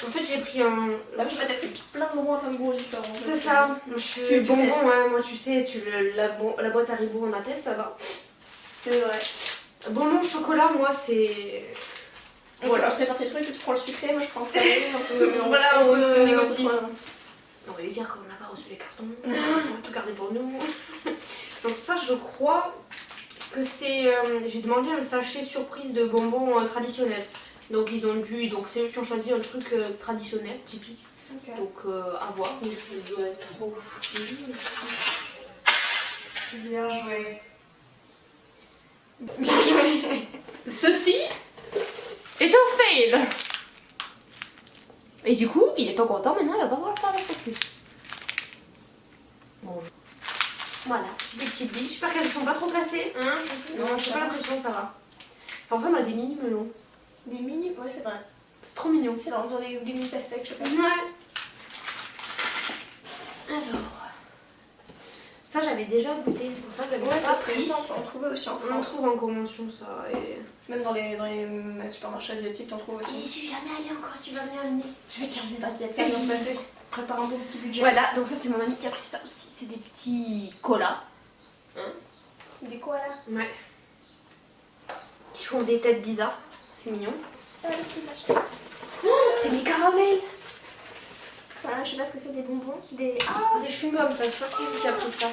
En fait, j'ai pris un. Là, t'as pris plein de bonbons, plein de gros différents. C'est ça. Tu bonbons, testes. ouais, moi, tu sais, la boîte Haribo, on atteste là-bas. C'est vrai. Bonbons chocolat, moi, c'est. Voilà, alors c'est parti des trucs, tu prends le sucré, moi je prends le salé. Voilà, on se négocie. Voilà. On va lui dire qu'on n'a pas reçu les cartons, on va tout garder pour nous. Donc ça, je crois que c'est... j'ai demandé un sachet surprise de bonbons traditionnels. Donc ils ont dû... Donc c'est eux qui ont choisi un truc traditionnel, typique. Okay. Donc à voir, mais ça doit être trop fou. Bien joué. Bien joué. Ceci est un fail. Et du coup, il est pas content, maintenant il va pas pouvoir faire le focus. Bon, voilà, des petites billes. J'espère qu'elles sont pas trop cassées. Hein, non, j'ai pas l'impression, ça va. Ça ressemble à des mini melons. Des mini, ouais, c'est vrai. C'est trop mignon. C'est vrai, on dirait des mini pastèques, je sais pas. Ouais. Alors, ça j'avais déjà goûté, c'est pour ça que j'avais Ouais, pas ça c'est pris. simple, on trouvait aussi en France. On trouve en convention ça. Et... Même dans les supermarchés asiatiques, t'en trouves J'y aussi. suis jamais allée encore, tu vas venir amener. Je vais t'y emmener, t'inquiète, ça va bien se passer. Prépare un bon petit budget. Voilà, donc ça c'est mon ami qui a pris ça aussi. C'est des petits colas. Hein? Des quoi là? Ouais. Qui font des têtes bizarres. C'est mignon. Ah, les petits machins. C'est des caramels. Ah, je sais pas ce que c'est, des bonbons. Des. Ah, des chewing-gums, ça. Je crois que c'est lui qui a pris ça.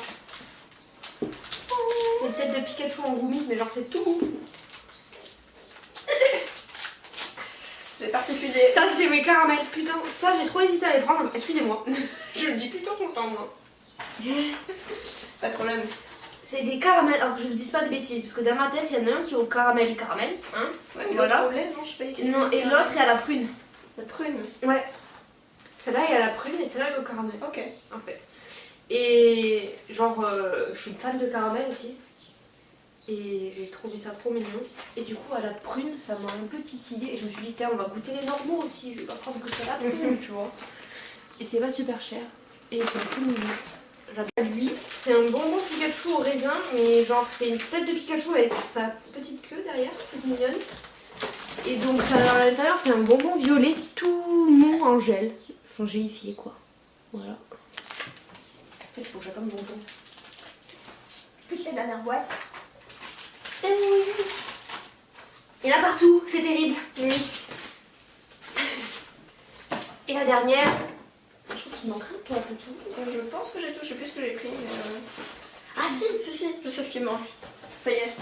C'est une tête de Pikachu en gommi, mais genre c'est tout mou. C'est particulier. Ça c'est mes caramels. Putain, ça j'ai trop hésité à les prendre. Excusez-moi. Je le dis putain tout le temps moi. Pas de problème. C'est des caramels. Alors que je vous dise pas de bêtises, parce que dans ma tête il y en a un qui est au caramel, hein. Ouais, mais voilà. l'autre au lait, non, je sais pas lesquels. Non, et l'autre est à la prune. La prune. Ouais. Celle-là est à la prune et celle-là est au caramel. Ok. En fait. Et genre, je suis une fan de caramel aussi. Et j'ai trouvé ça trop mignon. Et du coup, à la prune, ça m'a un peu titillé. Et je me suis dit, tiens, on va goûter les normaux aussi. Je vais pas prendre que ça la prune, tu vois. Et c'est pas super cher. Et ils sont tout mignons. J'adore lui. C'est un bonbon Pikachu au raisin. Mais genre, c'est une tête de Pikachu avec sa petite queue derrière, toute mignonne. Et donc, ça, à l'intérieur, c'est un bonbon violet tout mou en gel. Enfin, gélifié quoi. Voilà. Il faut que j'attende longtemps. Puis la dernière boîte. Et oui. Il y en a partout, c'est terrible. Oui. Et la dernière. Je crois qu'il manque un, toi, après tout. Je pense que j'ai tout, je sais plus ce que j'ai pris, mais. Ah si. Si, je sais ce qui me manque. Ça y est.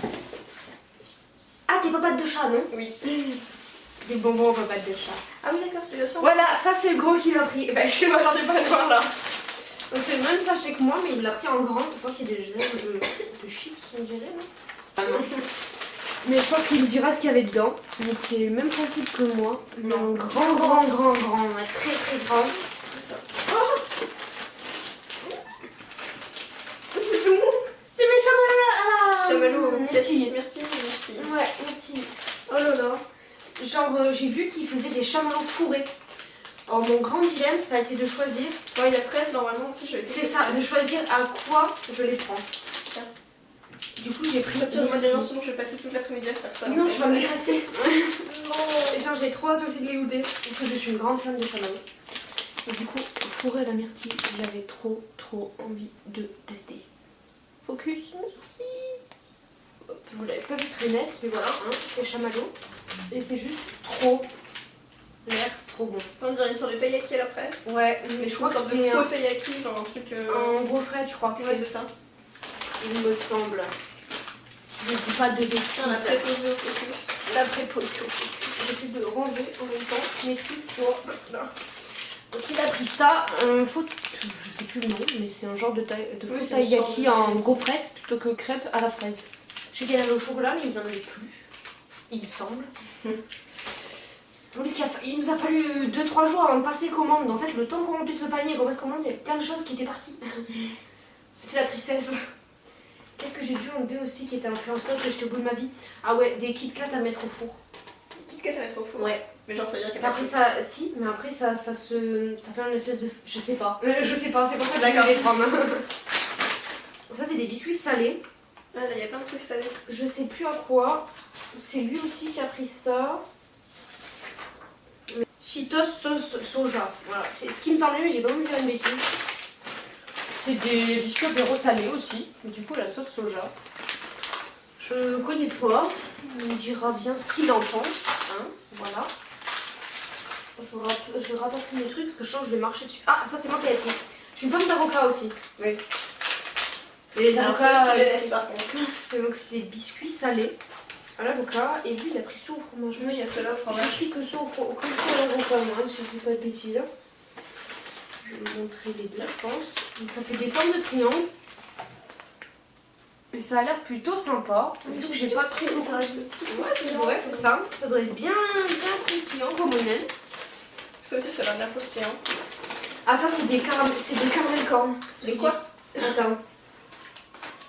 Ah, tes papates de chat, non? Oui. Des bonbons aux papates de chat. Ah oui, d'accord, c'est le sang. Voilà, ça c'est le gros qu'il a pris. Ben, je m'attendais pas à le voir là. Donc c'est le même sachet que moi, mais il l'a pris en grand. Je crois qu'il y a des germes de chips, on dirait, non? Ah non. Mais je pense qu'il me dira ce qu'il y avait dedans. Donc c'est le même principe que moi. Mais en grand, ouais, très très grand. C'est tout ça. Oh, c'est tout mou. C'est mes chamallows. Chamallow, Myrtille. myrtille. Ouais, myrtille. Oh là là. Genre j'ai vu qu'ils faisaient des chamallows fourrés. Alors mon grand dilemme ça a été de choisir. Ouais, la fraise normalement aussi je vais. C'est ça, de choisir à quoi je les prends. Tiens. Du coup j'ai pris Tiens, moi myrtille. d'ailleurs, sinon je vais passer toute l'après-midi à faire ça. Non, je vais me casser. Non. Genre j'ai trop hâte aussi de les goûter. Parce que je suis une grande fan de chamallows. Et du coup, fourré à la myrtille, j'avais trop envie de tester. Focus, merci. Hop, vous l'avez pas vu très net, mais voilà, hein, les chamallows. Et c'est juste trop l'air trop bon. On dirait une sorte de taiyaki à la fraise. Ouais, Mais mais je je crois crois que que c'est c'est faux taiyaki, genre un truc. un gros frais, je crois que Ouais, c'est. c'est ça. Il me semble. Si je dis pas de bêtises. On a préposé au focus. La préposition. J'essaie de ranger en même temps mes trucs, tu vois, parce que là. Donc il a pris ça, je sais plus le nom, mais c'est un genre de Oui, faux c'est une sorte taiyaki de- en gaufrette plutôt que crêpe à la fraise. Je sais qu'il y en avait au chocolat, mais ils en avaient plus, il me semble. Oui, parce qu'il nous a fallu 2-3 jours avant de passer commande. En fait, le temps qu'on remplisse le panier et qu'on passe commande, il y avait plein de choses qui étaient parties. C'était la tristesse. Qu'est-ce que j'ai dû enlever aussi qui était un en stock que j'étais au bout de ma vie? Ah ouais, des Kit Kat à mettre au four. Kit Kat à mettre au four. Ouais. Mais genre ça veut dire qu'il y a pas Après de ça, si, mais après ça fait une espèce de... Je sais pas, c'est pour ça que je D'accord. vais les prendre. Ça c'est des biscuits salés. Ah là, il y a plein de trucs salés. Je sais plus à quoi. C'est lui aussi qui a pris ça. Cheetos sauce soja. Voilà, c'est ce qui me semblait, mais j'ai pas voulu dire une bêtise. C'est des biscuits apéro salés aussi, mais du coup la sauce soja. Je connais pas, on me dira bien ce qu'il en pense. Hein, voilà. Je rapporte mes trucs parce que je sens que je vais marcher dessus. Ah, ça c'est moi qui l'ai pris. Je suis une femme d'avocat aussi. Oui. Et les Alors, avocats. ça, je te les laisse par contre. Donc c'est des biscuits salés à l'avocat et lui il a pris ça au fromage. Oui, il y a ceux-là au Je fromage. suis que ça à l'avocat moi, si je dis pas de bêtises. Je vais vous montrer les deux je pense. Donc ça fait des formes de triangle. Et ça a l'air plutôt sympa. Oui, Vu que c'est j'ai pas pris tout le petit, ouais, c'est ça. Ça doit être bien croustillant comme on aime. Ça aussi, ça a l'air bien croustillant. Ah ça c'est des caramel cornes. Des quoi? Attends.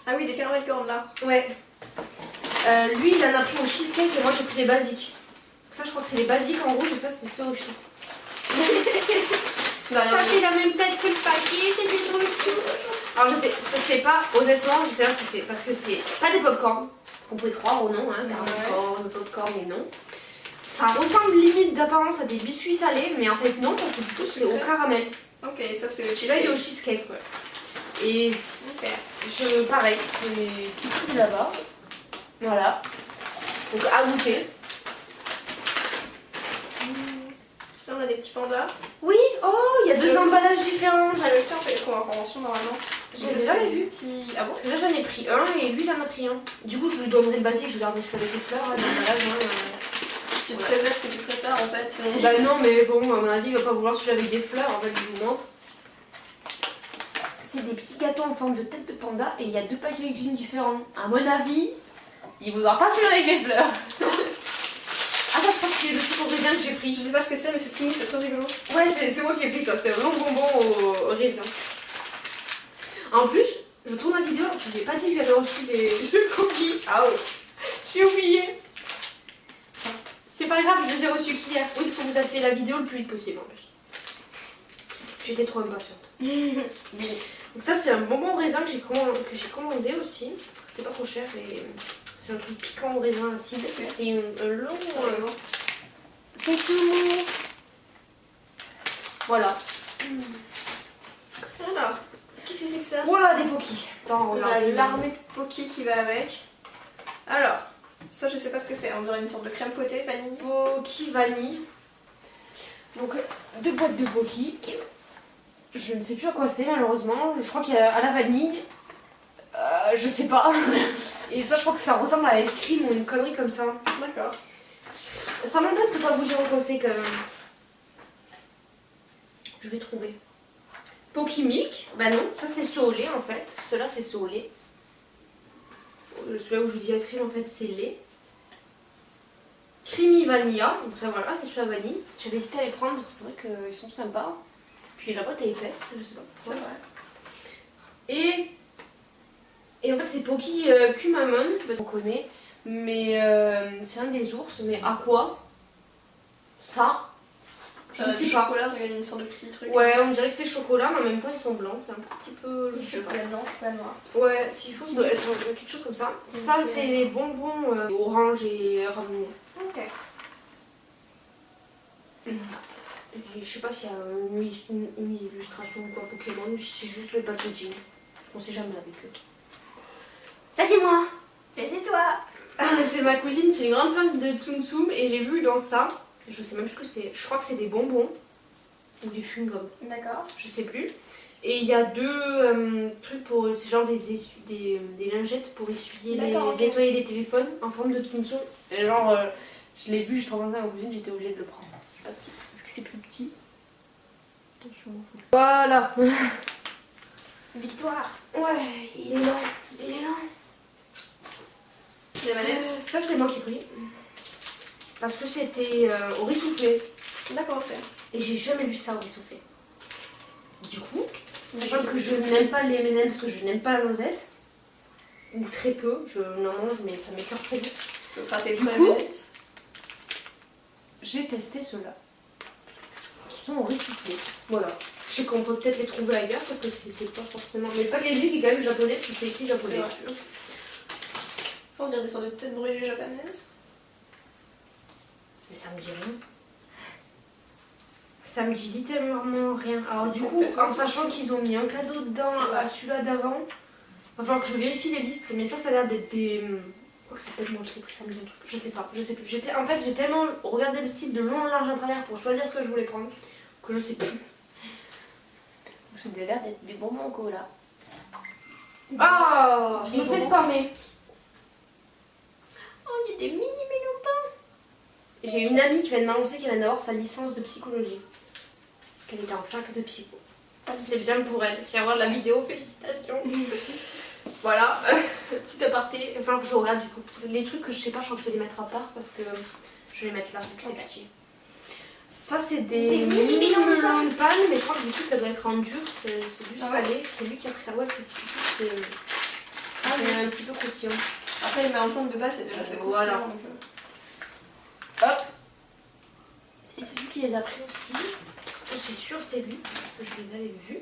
Ah oui, des caramel cornes là. Ouais. Lui il en a pris au cheesecake et moi j'ai pris des basiques. Ça je crois que c'est les basiques en rouge et ça c'est ceux au cheese. Tu n'as rien Ça vu. fait la même tête que le paquet, c'est du sur le coup. Alors je sais pas, honnêtement, je sais pas ce que c'est. Parce que c'est pas des popcorn. Vous pouvez croire ou non, hein, caramel corn, popcorn et non. Ça ressemble limite d'apparence à des biscuits salés, mais en fait non, parce que du coup c'est au caramel. Ok, ça c'est le Celui-là il est au cheesecake. cheesecake, ouais. Et pareil, c'est petit truc là-bas. Voilà. Donc à goûter. Là on a des petits pandas. Oui, oh, il y a C'est deux aussi- emballages différents. Ça aussi on fait les conventions normalement. Je les ai jamais vus. Ah bon? Parce que là j'en ai pris un et lui il en a pris un. Du coup je lui donnerai le basique, je garde celui avec les fleurs, hein, l'emballage. Tu te réserves ce que tu préfères en fait. C'est... Bah non mais bon à mon avis il va pas vouloir celui avec des fleurs, en fait je vous montre. C'est des petits gâteaux en forme de tête de panda et il y a deux packaging différents. À mon avis, il voudra pas celui avec les fleurs. Ah ça je pense que c'est le truc au raisin que j'ai pris. Je sais pas ce que c'est mais c'est tout mou, c'est trop rigolo. Ouais c'est moi qui ai pris ça, c'est vraiment bonbon au raisin. En plus, je tourne la vidéo alors que je vous ai pas dit que j'avais reçu le colis. Ah ouais. J'ai oublié. C'est pas grave, je les ai reçus qu'hier. Oui, parce qu'on vous a fait la vidéo le plus vite possible en plus. J'étais trop impatiente. Donc ça, c'est un bonbon au raisin que j'ai commandé aussi. C'était pas trop cher et c'est un truc piquant au raisin acide. C'est un long... C'est tout. Voilà. Alors, qu'est-ce que c'est que ça? Voilà des pokis. Attends, On a regardez. l'armée de Poki qui va avec. Alors, ça je sais pas ce que c'est, on dirait une sorte de crème fouettée, vanille. Poki vanille. Donc deux boîtes de Poki. Je ne sais plus à quoi c'est malheureusement. Je crois qu'il y a à la vanille. Je sais pas. Et ça je crois que ça ressemble à l'ice cream ou une connerie comme ça. D'accord. Ça m'embête de pas vous dire quoi c'est quand même. Je vais trouver. Poki Milk. Bah non, ça c'est saut au lait en fait. Ceux-là c'est saut au lait. Celui-là où je vous dis ice cream en fait c'est lait. Creamy Vanilla. Donc ça voilà, c'est celui à vanille. J'avais hésité à les prendre parce que c'est vrai qu'ils sont sympas. Puis la boîte est épaisse, je sais pas pourquoi. Et en fait c'est Poki Kumamon, on connaît. Mais c'est un des ours. Mais à quoi? Ça Ça je du sais pas. chocolat, il y a une sorte de petit truc. Ouais, on dirait que c'est chocolat, mais en même temps ils sont blancs, c'est un petit peu. Je sais pas. Chocolat blanc, chocolat noir. Ouais, s'il faut, ça doit être quelque chose comme ça. Ça, c'est les bonbons orange et ramené. Ok. Je sais pas s'il y a une illustration ou quoi Pokémon ou si c'est juste le packaging. On sait jamais avec eux. Ça, c'est moi! C'est toi! C'est ma cousine, c'est une grande fan de Tsum Tsum et j'ai vu dans ça. Je sais même plus ce que c'est. Je crois que c'est des bonbons ou des chewing-gums. D'accord. Je sais plus. Et il y a deux trucs pour. C'est genre des lingettes pour essuyer D'accord, ok. nettoyer les téléphones en forme de Tsum Tsum. Et genre, je l'ai vu, j'étais en train de ma cousine, j'étais obligée de le prendre. Vu que c'est plus petit. Attention, voilà! Victoire! Ouais, il est lent. Il est lent. Les manettes. Ça, c'est moi qui ai pris. Parce que c'était au riz soufflé. D'accord, ok. Et j'ai jamais vu ça au riz soufflé. Du coup, sachant j'ai que je testé. n'aime pas les M&M parce que je n'aime pas la noisette, ou très peu, je n'en mange mais ça m'écœure très vite. Ce sera tes Du premiers coup, manettes. j'ai testé ceux-là, qui sont au riz soufflé. Voilà. Je sais qu'on peut peut-être les trouver ailleurs parce que c'était pas forcément... Mais pas les qui est quand même japonais parce que c'est écrit japonais C'est vrai. dessus. Sans dire des sortes de têtes brûlées japonaises. Mais ça me dit rien. ça me dit littéralement rien. Alors du coup, peut-être en sachant qu'ils ont mis un cadeau dedans à celui-là d'avant, il va falloir que je vérifie les listes, mais ça a l'air d'être des... Quoi que c'est peut-être moi qui ai pris ça, me dit un truc. Je sais pas, je sais plus. En fait, j'ai tellement regardé le style de long en large à travers pour choisir ce que je voulais prendre, que je sais plus. Ça a l'air d'être des bonbons au cola. Ah, je me fais spammer. Oh, il y a des mini mélopins. J'ai une amie qui vient de m'annoncer qu'elle vient d'avoir sa licence de psychologie. Parce qu'elle était en fac de psycho. C'est bien pour elle. Si avoir la vidéo, félicitations. Voilà, petit aparté. Il va falloir que je regarde du coup. Les trucs que je sais pas, je crois que je vais les mettre à part parce que je vais les mettre là, vu que c'est petit. Ça, c'est des mini melons de panne, mais je crois que du coup, ça doit être en dur. C'est du salé. C'est lui qui a pris sa web, c'est c'est un petit peu croustillant. Après, il met en pointe de base, c'est déjà assez croustillant. Voilà. Donc, Hop. Et c'est lui qui les a pris aussi. Ça, c'est sûr, c'est lui. Parce que je les avais vus.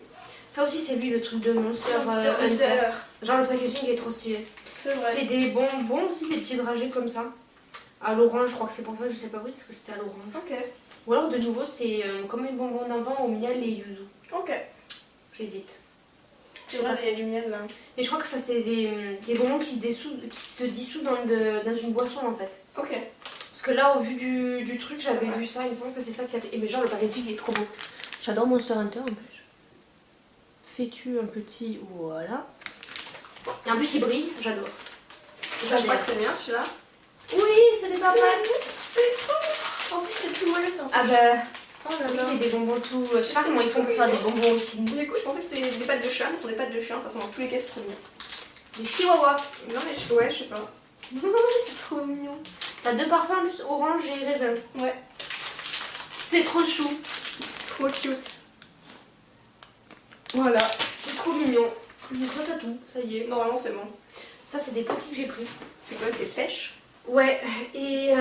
Ça aussi, c'est lui, le truc de Monster Hunter. Genre, le packaging est trop stylé. C'est vrai. C'est des bonbons aussi, des petits dragées comme ça. À l'orange, je crois que c'est pour ça que je sais pas oui, parce que c'était à l'orange. Ok. Ou alors, de nouveau, c'est comme les bonbons d'avant au miel et yuzu. Ok. J'hésite. C'est vrai, il y a du miel là. Et je crois que ça, c'est des bonbons qui se dissouent dans une boisson en fait. Ok. Parce que là, au vu du truc, j'avais lu ça, il me semble que c'est ça qui a fait. Et mais genre, le packaging il est trop beau. J'adore Monster Hunter en plus. Fais-tu un petit. Voilà. Et en plus, il brille, j'adore. Ça, je crois que c'est bien celui-là. Oui, c'était pas mal. C'est trop. En plus, c'est tout moelleux. Ah bah. Oh là Oui, là. c'est des bonbons tout. Je sais pas comment ils font pour faire des bonbons aussi. Du coup, je pensais que c'était des pâtes de chat, mais ce sont des pâtes de chien. De toute façon, dans tous les cas, c'est trop mignon. Des chihuahuas. Non, mais ouais, je sais pas. C'est trop mignon. T'as deux parfums en plus, orange et raisin. Ouais. C'est trop chou. C'est trop cute. Voilà, c'est trop mignon. Donc ça t'as tout, ça y est. Normalement, c'est bon. Ça c'est des pokémon que j'ai pris. C'est quoi, c'est pêche? Ouais, et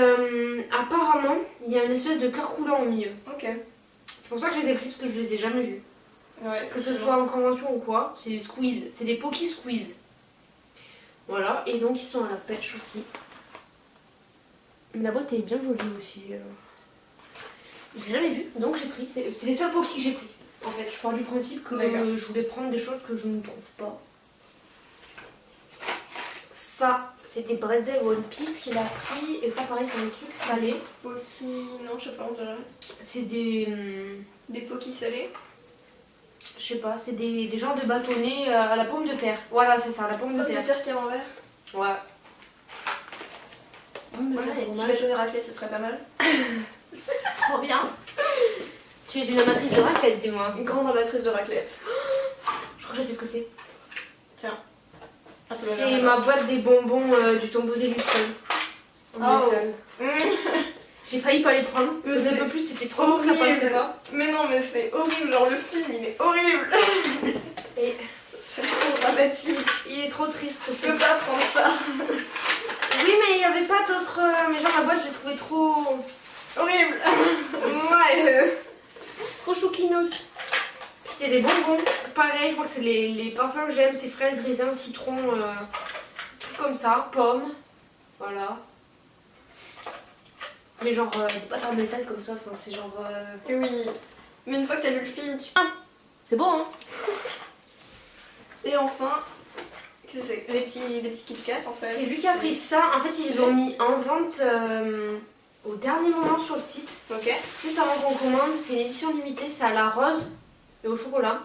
apparemment, il y a une espèce de cœur coulant au milieu. Ok. C'est pour ça que je les ai pris, parce que je les ai jamais vus. Ouais, Que ce soit en convention ou quoi, c'est des squeeze, c'est des Poké Squeeze. Voilà, et donc ils sont à la pêche aussi. La boîte est bien jolie aussi. J'ai jamais vu, donc j'ai pris. C'est les seuls Poké que j'ai pris. En fait, je pars du principe que je voulais prendre des choses que je ne trouve pas. Ça, c'est des bretzels One Piece qu'il a pris. Et ça, pareil, c'est un truc salé. Poki. Non, je sais pas, on dirait. C'est des. Des pokis salés. Je sais pas, c'est des genres de bâtonnets à la pomme de terre. Voilà, c'est ça, la pomme de Pomme terre. de terre qui est en verre. Ouais. Pomme de Voilà, terre, les petits fromage. bâtonnets raclette, ce serait pas mal. Trop bien. Tu es une amatrice de raclette, dis-moi. Une grande amatrice de raclette. Je crois que je sais ce que c'est. Tiens. C'est ma boîte des bonbons du tombeau des Lucioles. En métal. J'ai failli pas les prendre. Parce que d'un peu plus, c'était trop que ça passait pas. Mais non, mais c'est horrible. Genre, le film, il est horrible. Et C'est trop dramatique. il est trop triste ce Je film. peux pas prendre ça. Oui, mais il n'y avait pas d'autres. Mais genre, la boîte, je l'ai trouvée trop. Horrible. Ouais. Trop chouquinoute. Puis c'est des bonbons. Pareil, je crois que c'est les parfums que j'aime. C'est fraises, raisins, citron, trucs comme ça. Pommes. Voilà. Mais genre, pas en métal comme ça. Enfin, c'est genre. Et oui. Mais une fois que t'as vu le film, tu... C'est beau, hein. Et enfin, qu'est-ce que c'est les petits Kit Kat en fait. C'est lui qui a pris ça. En fait, ils l'ont mis en vente au dernier moment sur le site. Ok. Juste avant qu'on commande. C'est une édition limitée. C'est à la rose et au chocolat.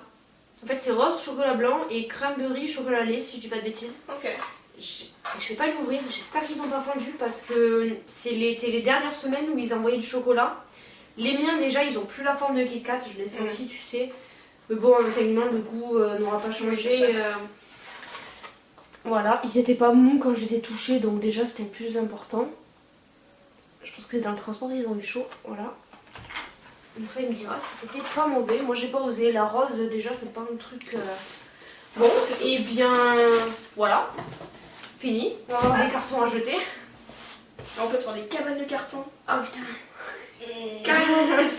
En fait, c'est rose, chocolat blanc et cranberry, chocolat lait, si je dis pas de bêtises. Ok. Je vais pas l'ouvrir. J'espère qu'ils ont pas fondu parce que c'était les dernières semaines où ils envoyaient du chocolat. Les miens, déjà, ils ont plus la forme de Kit Kat. Je l'ai senti, tu sais. Mais bon, tellement le goût n'aura pas changé. Voilà, ils étaient pas mous quand je les ai touchés, donc déjà c'était le plus important. Je pense que c'est dans le transport, ils ont eu chaud, voilà. Donc ça il me dira si c'était pas mauvais. Moi j'ai pas osé, la rose déjà c'est pas un truc... Bon, et bien voilà, fini. On va avoir des cartons à jeter. On peut se faire des cabanes de carton. Ah putain, carrément.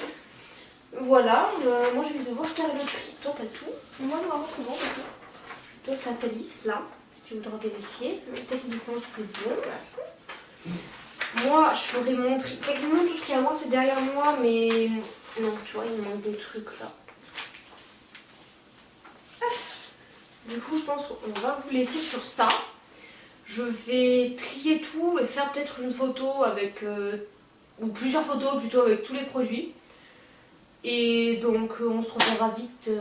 Voilà, moi je vais devoir faire le tri. Toi t'as tout. Moi normalement c'est bon. Toi t'as ta liste là, si tu voudras vérifier. Mais techniquement c'est bon. Merci. Moi je ferai mon tri. Techniquement tout ce qui est à moi c'est derrière moi, mais Donc tu vois, il manque des trucs là. Du coup, je pense qu'on va vous laisser sur ça. Je vais trier tout et faire peut-être une photo avec... ou plusieurs photos plutôt avec tous les produits. Et donc on se reverra vite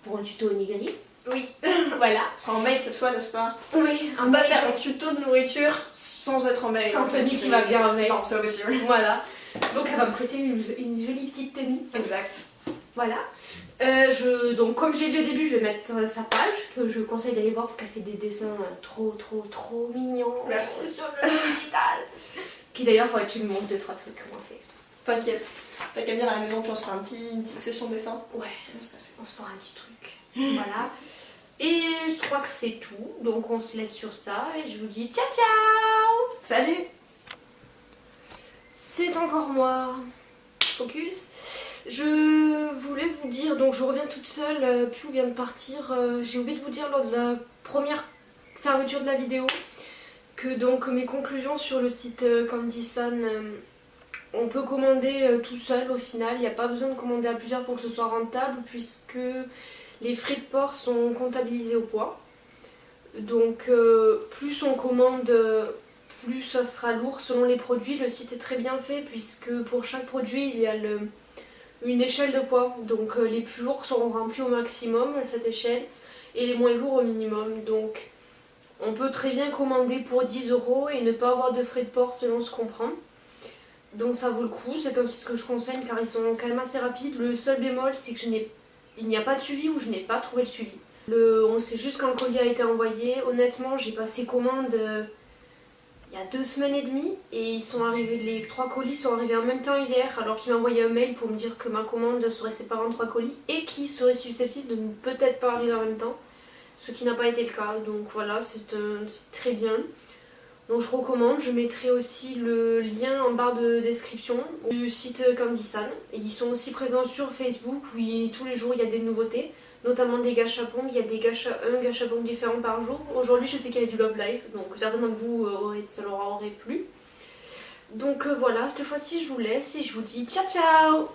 pour un tuto onigiri. Oui. Voilà. On sera en maid cette fois, n'est-ce pas? Oui, On va faire un tuto de nourriture sans être en maid. Sans tenue qui va bien avec. Non, c'est pas possible. Voilà. Donc elle va me prêter une jolie petite tenue. Exact. Voilà. Donc comme j'ai dit au début, je vais mettre sa page, que je conseille d'aller voir parce qu'elle fait des dessins trop mignons. Merci. Sur le digital. Qui d'ailleurs, faudrait que tu me montres 2-3 trucs qu'on a fait. T'inquiète. T'as qu'à venir à la maison, puis on se fera une petite session de dessin. Ouais, On va se passer. on se fera un petit truc. Voilà. Et je crois que c'est tout. Donc on se laisse sur ça et je vous dis ciao ciao. Salut. C'est encore moi. Focus. Je voulais vous dire, donc je reviens toute seule, Piu vient de partir. J'ai oublié de vous dire lors de la première fermeture de la vidéo que donc mes conclusions sur le site Candy-san, on peut commander tout seul au final. Il n'y a pas besoin de commander à plusieurs pour que ce soit rentable puisque les frais de port sont comptabilisés au poids. Donc plus on commande, plus ça sera lourd selon les produits. Le site est très bien fait puisque pour chaque produit il y a une échelle de poids. Donc les plus lourds seront remplis au maximum cette échelle et les moins lourds au minimum. Donc on peut très bien commander pour 10 € et ne pas avoir de frais de port selon ce qu'on prend. Donc ça vaut le coup, c'est un site que je conseille car ils sont quand même assez rapides. Le seul bémol c'est que il n'y a pas de suivi ou je n'ai pas trouvé le suivi. On sait juste quand le colis a été envoyé. Honnêtement, j'ai passé commande il y a 2 semaines et demie et les 3 colis sont arrivés en même temps hier alors qu'il m'a envoyé un mail pour me dire que ma commande serait séparée en 3 colis et qui serait susceptible de ne peut-être pas arriver en même temps, ce qui n'a pas été le cas. Donc voilà, c'est très bien. Donc je recommande, je mettrai aussi le lien en barre de description du site Candy-san. Ils sont aussi présents sur Facebook où tous les jours il y a des nouveautés, notamment des gachapons. Il y a un gachapon différent par jour. Aujourd'hui je sais qu'il y avait du Love Life, donc certains d'entre vous ça leur aurait plu. Donc voilà, cette fois-ci je vous laisse et je vous dis ciao ciao.